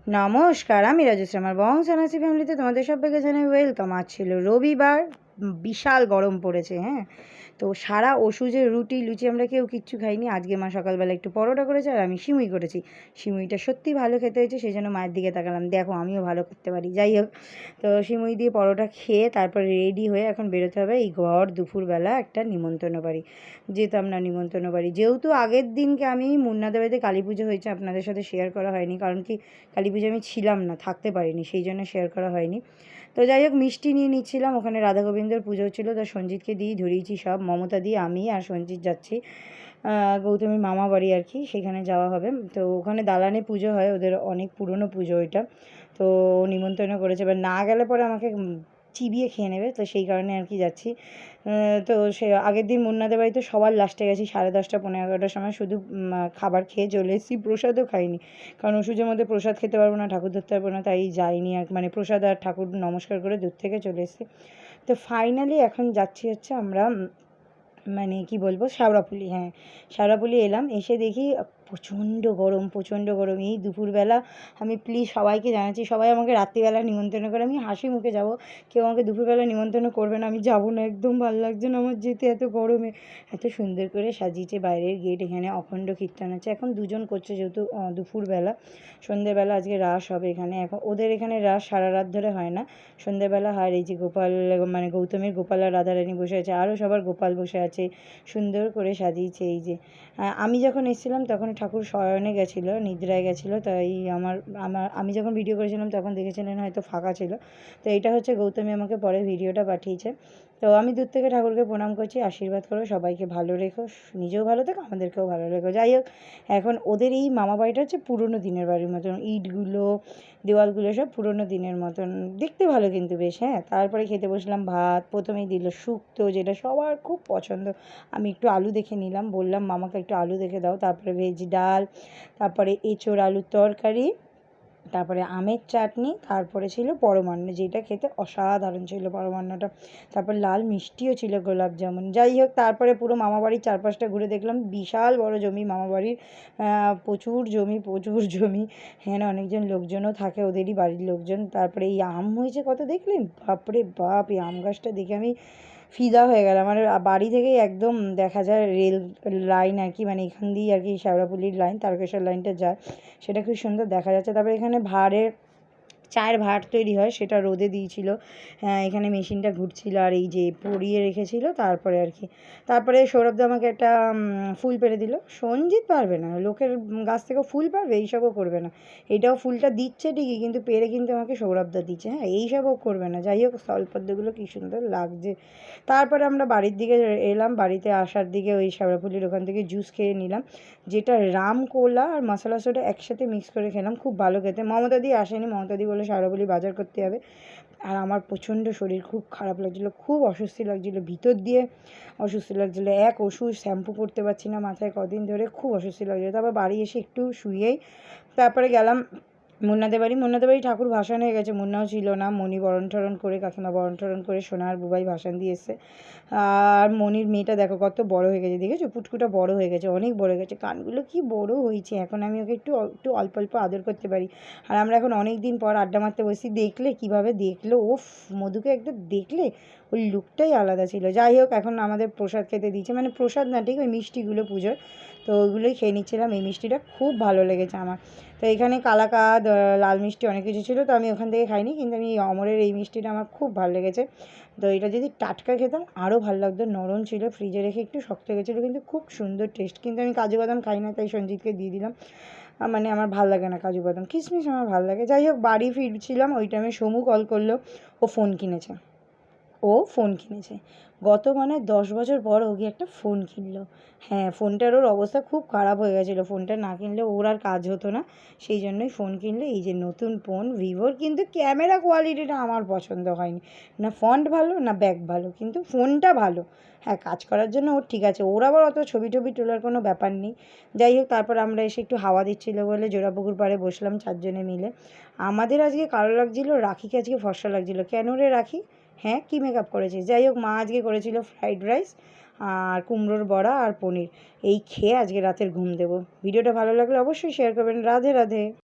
নমস্কার, আমি রাজশ্রী। আমার বংশানাসি ফ্যামিলিতে তোমাদের সবাইকে জানাই ওয়েলকাম। আজ ছিল রবিবার, বিশাল গরম পড়েছে। তো সারা ওষুধে রুটি লুচি আমরা কেউ কিচ্ছু খাইনি। আজকে মা সকালবেলা একটু পরোটা করেছে আর আমি সিমুই করেছি। সিমুইটা সত্যি ভালো খেতে হয়েছে, সেই জন্য মায়ের দিকে তাকালাম, দেখো আমিও ভালো করতে পারি। যাই হোক, তো সিমুই দিয়ে পরোটা খেয়ে তারপর রেডি হয়ে এখন বেরোতে হবে এই ঘর দুপুরবেলা একটা নিমন্ত্রণ বাড়ি। যেতাম না নিমন্ত্রণ বাড়ি, যেহেতু আগের দিনকে আমি মুন্নাদের বাড়িতে কালী পুজো হয়েছে, আপনাদের সাথে শেয়ার করা হয়নি, কারণ কি কালী পুজো আমি ছিলাম না, থাকতে পারিনি, সেই জন্য শেয়ার করা হয়নি। তো যাই হোক, মিষ্টি নিয়ে নিচ্ছিলাম, ওখানে রাধা গোবিন্দর পুজো ছিল, তো সঞ্জিতকে দিয়েই ধরিয়েছি সব। মমতা দিয়ে আমি আর সঞ্জিত যাচ্ছি গৌতমীর মামা বাড়ি আর কি, সেখানে যাওয়া হবে। তো ওখানে দালানে পুজো হয়, ওদের অনেক পুরনো পুজো ওইটা। তো নিমন্ত্রণ করেছে, এবার না গেলে পরে আমাকে চিবিয়ে খেয়ে নেবে, তো সেই কারণে আর কি যাচ্ছি। তো সে আগের দিন মুন্নাদের বাড়িতে সবার লাস্টে গেছি 10:30 11টার সময়, শুধু খাবার খেয়ে চলে এসেছি, প্রসাদও খাইনি, কারণ ওষুধের মধ্যে প্রসাদ খেতে পারবো না, ঠাকুর ধরতে পারবো না, তাই যাইনি আর, মানে প্রসাদ আর ঠাকুর নমস্কার করে দূর থেকে চলে এসেছি। তো ফাইনালি এখন যাচ্ছি হচ্ছে আমরা, মানে কি বলবো, শ্যাওড়াফুলি। শ্যাওড়াফুলি এলাম, এসে দেখি প্রচণ্ড গরম, প্রচণ্ড গরম। এই দুপুরবেলা আমি প্লিজ সবাইকে জানাচ্ছি, সবাই আমাকে রাত্রিবেলা নিমন্ত্রণ করে, আমি হাসি মুখে যাব, কেউ আমাকে দুপুরবেলা নিমন্ত্রণ করবে না, আমি যাবো না, একদম ভালো লাগছে না আমার যেতে এত গরমে। এত সুন্দর করে সাজিয়েছে বাইরের গেট, এখানে অখণ্ড কীর্তন আছে, এখন দুজন করছে যেহেতু দুপুরবেলা। সন্ধ্যেবেলা আজকে রাস হবে এখানে, এখন ওদের এখানে রাস সারা রাত ধরে হয় না, সন্ধ্যেবেলা হয়। এই যে গোপাল, মানে গৌতমের গোপাল আর রাধারানী বসে আছে, আরও সবার গোপাল বসে আছে, সুন্দর করে সাজিয়েছে। এই যে আমি যখন এসেছিলাম তখন ঠাকুর শয়নে গেছিলো, নিদ্রায় গেছিলো, তাই আমি যখন ভিডিও করেছিলাম তখন দেখেছিলেন হয়তো ফাঁকা ছিল। তো এইটা হচ্ছে গৌতমী আমাকে পরে ভিডিওটা পাঠিয়েছে। তো আমি দূর থেকে ঠাকুরকে প্রণাম করছি, আশীর্বাদ করো, সবাইকে ভালো রেখো, নিজেও ভালো থেকো, আমাদেরকেও ভালো রেখো। যাই হোক, এখন ওদের এই মামা বাড়িটা হচ্ছে পুরোনো দিনের বাড়ির মতন, ইটগুলো দেওয়ালগুলো সব পুরোনো দিনের মতন, দেখতে ভালো কিন্তু বেশ। তারপরে খেতে বসলাম, ভাত প্রথমেই দিল শুক্তো, যেটা সবার খুব পছন্দ। আমি একটু আলু দেখে নিলাম, বললাম মামাকে একটু আলু দেখে দাও, তারপরে ভেজ ডাল, তারপরে এঁচোড় আলুর তরকারি, তারপরে আমের চাটনি, তারপরে ছিল পরমান্ন, যেটা খেতে অসাধারণ ছিল পরমান্নটা। তারপর লাল মিষ্টিও ছিল, গোলাপ জামুন। যাই হোক, তারপরে পুরো মামাবাড়ির চারপাশটা ঘুরে দেখলাম, বিশাল বড় জমি মামাবাড়ির, প্রচুর জমি, প্রচুর জমি। অনেকজন লোকজনও থাকে, ওদেরই বাড়ির লোকজন। তারপরে এই আম হয়েছে কত দেখলেন, বাপরে বাপ, এই আম গাছটা দেখে আমি ফিদা হয়ে গেলাম। আমার বাড়ি থেকেই একদম দেখা যায় রেল লাইন আর কি, মানে এখান দিয়েই আর কি শ্যাওড়াফুলির লাইন, তারকেশ্বর লাইনটা যায়, সেটা খুব সুন্দর দেখা যাচ্ছে। তারপরে এখানে ভাঁড়ের চায়ের ভাঁড় তৈরি হয়, সেটা রোদে দিয়েছিল, এখানে মেশিনটা ঘুরছিল, আর এই যে পরিয়ে রেখেছিল। তারপরে আর কি, তারপরে সৌরভদা আমাকে একটা ফুল পেড়ে দিল। সঞ্জিত পারবে না, লোকের গাছ থেকেও ফুল পারবে, এইসবও করবে না। এটাও ফুলটা দিচ্ছে ঠিকই, কিন্তু পেড়ে কিন্তু আমাকে সৌরভদা দিচ্ছে, এইসবও করবে না। যাই হোক, স্থলপদ্মগুলো কী সুন্দর লাগছে। তারপরে আমরা বাড়ির দিকে এলাম, বাড়িতে আসার দিকে ওই শ্যাওড়াফুলির ওখান থেকে জুস খেয়ে নিলাম, যেটা রাম কোলা আর মশলা সোডা একসাথে মিক্স করে খেলাম, খুব ভালো খেতে। মমতা দি আসেনি, মমতা দি বলে শ্যাওড়াফুলি বাজার করতে হবে। আর আমার প্রচণ্ড শরীর খুব খারাপ লাগছিলো, খুব অস্বস্তি লাগছিলো, ভিতর দিয়ে অস্বস্তি লাগছিলো, এক ওষুধ শ্যাম্পু করতে পারছি না মাথায় কদিন ধরে, খুব অস্বস্তি লাগছিলো। তারপর বাড়ি এসে একটু শুয়েই তারপরে গেলাম মুন্নাদের বাড়ি ঠাকুর ভাসান হয়ে গেছে, মুন্নাও ছিল না, মণি বরণ টরণ করে, কাকিমা বরণ টরণ করে, সোনার বুবাই ভাসান দিয়ে এসছে। আর মণির মেয়েটা দেখো কত বড় হয়ে গেছে, দেখেছো পুটকুটা বড় হয়ে গেছে, অনেক বড় হয়ে গেছে, কানগুলো কি বড় হয়েছে, এখন আমি ওকে একটু একটু অল্প অল্প আদর করতে পারি। আর আমরা এখন অনেক দিন পর আড্ডা মারতে বসি, দেখলে কীভাবে দেখলো, ওফ, মধুকে একদম দেখলে ওই লুকটাই আলাদা ছিল। যাই হোক, এখন আমাদের প্রসাদ খেতে দিয়েছে, মানে প্রসাদ না ঠিক, ওই মিষ্টিগুলো পুজোর, তো ওইগুলোই খেয়ে নিচ্ছিলাম। এই মিষ্টিটা খুব ভালো লেগেছে আমার। তো এখানে কালাকাঁদ, লাল মিষ্টি অনেক কিছু ছিল, তো আমি ওখান থেকে খাইনি, কিন্তু আমি অমরের এই মিষ্টিটা আমার খুব ভালো লেগেছে। তো এটা যদি টাটকা খেতাম আরও ভালো লাগতো, নরম ছিল, ফ্রিজে রেখে একটু শক্ত গেছিলো, কিন্তু খুব সুন্দর টেস্ট। কিন্তু আমি কাজু বাদাম খাই না, তাই সঞ্জিতকে দিয়ে দিলাম, মানে আমার ভালো লাগে না কাজু বাদাম, কিশমিশ আমার ভালো লাগে। যাই হোক, বাড়ি ফিরছিলাম, ওই টাইমে সমু কল করলো, ও ফোন কিনেছে গত মানে 10 বছর পর ও গিয়ে একটা ফোন কিনলো। ফোনটার ওর অবস্থা খুব খারাপ হয়ে গেছিলো, ফোনটা না কিনলে ওর আর কাজ হতো না, সেই জন্যই ফোন কিনলো। এই যে নতুন ফোন ভিভোর, কিন্তু ক্যামেরা কোয়ালিটিটা আমার পছন্দ হয়নি, না ফন্ট ভালো না ব্যাক ভালো, কিন্তু ফোনটা ভালো। কাজ করার জন্য ওর ঠিক আছে, ওর আবার অত ছবি টবি তোলার কোনো ব্যাপার নেই। যাই হোক, তারপর আমরা এসে একটু হাওয়া দিচ্ছিলো বলে জোড়াপুকুর পাড়ে বসলাম 4 জনে মিলে। আমাদের আজকে কালো লাগছিলো, রাখিকে আজকে ফর্সা লাগছিলো। কেন রে রাখি, কী মেকআপ করেছিস? যাই হোক, মা আজকে করেছিল ফ্রাইড রাইস আর কুমড়োর বড়া আর পনির, এই খেয়ে আজকে রাতের ঘুম দেবো। ভিডিওটা ভালো লাগলে অবশ্যই শেয়ার করবেন। রাধে রাধে।